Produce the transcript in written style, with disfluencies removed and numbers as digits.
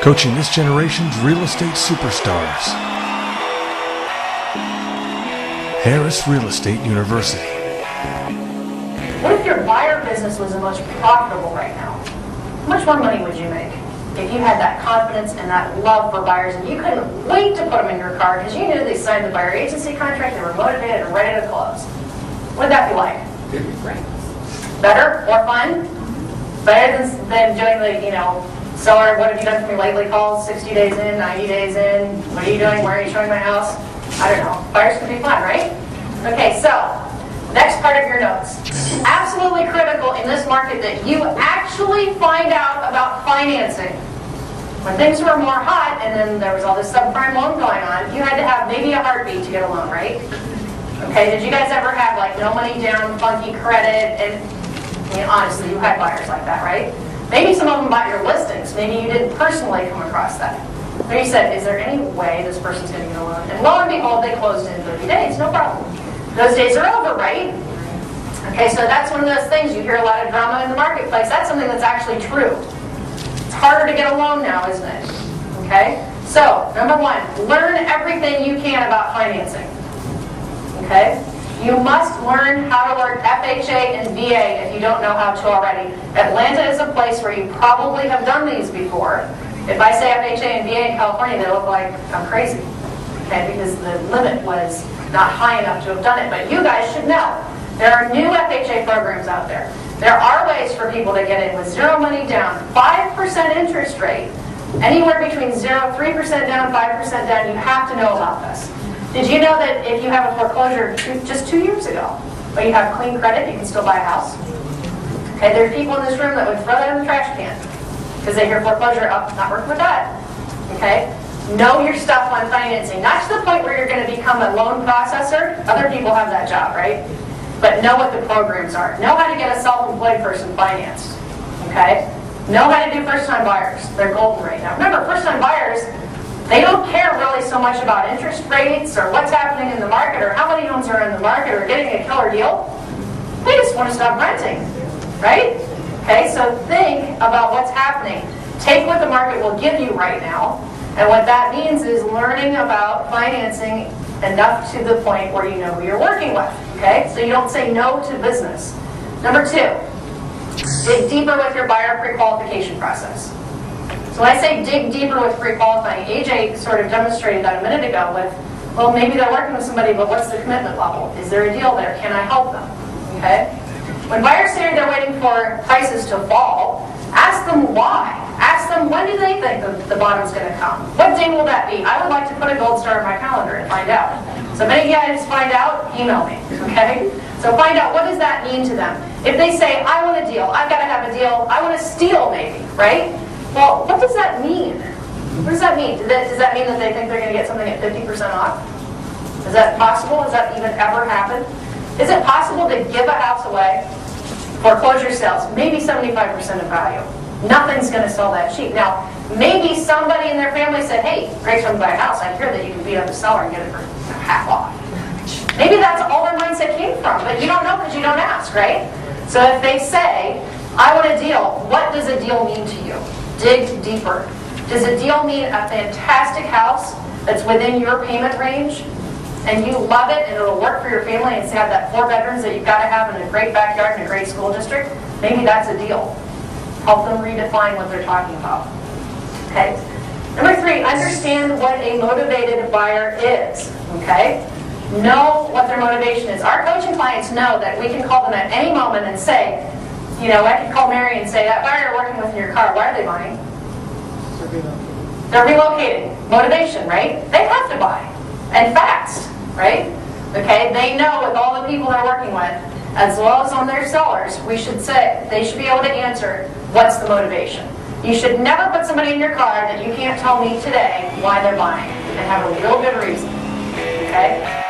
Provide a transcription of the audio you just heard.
coaching this generation's real estate superstars. Harris Real Estate University. What if your buyer business was the most profitable right now? How much more money would you make if you had that confidence and that love for buyers and you couldn't wait to put them in your car because you knew they signed the buyer agency contract, they were motivated and ready to close? What would that be like? Better? More fun? Better than doing the, seller, what have you done for me lately calls, 60 days in, 90 days in, what are you doing, where are you showing my house? I don't know. Buyers can be fun, right? Okay, so, next part of your notes. Absolutely critical in this market that you actually find out about financing. When things were more hot and then there was all this subprime loan going on, you had to have maybe a heartbeat to get a loan, right? Okay, did you guys ever have no money down, funky credit, and honestly, you had buyers like that, right? Maybe some of them bought your listings. Maybe you didn't personally come across that. So you said, is there any way this person's going to get a loan? And lo and behold, they closed in 30 days, no problem. Those days are over, right? Okay, so that's one of those things. You hear a lot of drama in the marketplace. That's something that's actually true. It's harder to get a loan now, isn't it? Okay? So, number one, learn everything you can about financing. Okay? You must learn how to work FHA and VA if you don't know how to already. Atlanta is a place where you probably have done these before. If I say FHA and VA in California, they look like I'm crazy. Okay, because the limit was not high enough to have done it. But you guys should know. There are new FHA programs out there. There are ways for people to get in with zero money down, 5% interest rate, anywhere between 3% down, 5% down. You have to know about this. Did you know that if you have a foreclosure just 2 years ago, but you have clean credit, you can still buy a house? Okay, there are people in this room that would throw that in the trash can because they hear foreclosure, oh, not working with that. Okay? Know your stuff on financing. Not to the point where you're going to become a loan processor. Other people have that job, right? But know what the programs are. Know how to get a self-employed person financed. Okay? Know how to do first-time buyers. They're golden right now. Remember, first-time buyers, they don't care really so much about interest rates or what's happening in the market or how many homes are in the market or getting a killer deal. They just want to stop renting, right? Okay, so think about what's happening. Take what the market will give you right now, and what that means is learning about financing enough to the point where you know who you're working with, okay? So you don't say no to business. Number two, dig deeper with your buyer pre-qualification process. So when I say dig deeper with pre-qualifying, AJ sort of demonstrated that a minute ago with, well, maybe they're working with somebody, but what's the commitment level? Is there a deal there? Can I help them? Okay? When buyers say they're waiting for prices to fall, ask them why. Ask them, when do they think the bottom's going to come? What day will that be? I would like to put a gold star in my calendar and find out. So if any of you guys find out, email me, okay? So find out, what does that mean to them? If they say, I want a deal, I've got to have a deal, I want to steal maybe, right? Well, what does that mean? What does that mean? Does that mean that they think they're going to get something at 50% off? Is that possible? Has that even ever happened? Is it possible to give a house away? Foreclosure sales, maybe 75% of value. Nothing's going to sell that cheap. Now, maybe somebody in their family said, hey, Greg's trying to buy a house. I hear that you can beat up the seller and get it for half off. Maybe that's all their mindset came from, but you don't know because you don't ask, right? So if they say, I want a deal, what does a deal mean to you? Dig deeper. Does a deal mean a fantastic house that's within your payment range and you love it and it'll work for your family and have that 4 bedrooms that you've got to have in a great backyard and a great school district? Maybe that's a deal. Help them redefine what they're talking about. Okay. Number 3, understand what a motivated buyer is. Okay. Know what their motivation is. Our coaching clients know that we can call them at any moment and say, I can call Mary and say, that buyer you're working with in your car, why are they buying? They're relocating. Motivation, right? They have to buy. And fast, right? Okay, they know with all the people they're working with, as well as on their sellers, we should say, they should be able to answer, what's the motivation? You should never put somebody in your car that you can't tell me today why they're buying and have a real good reason. Okay?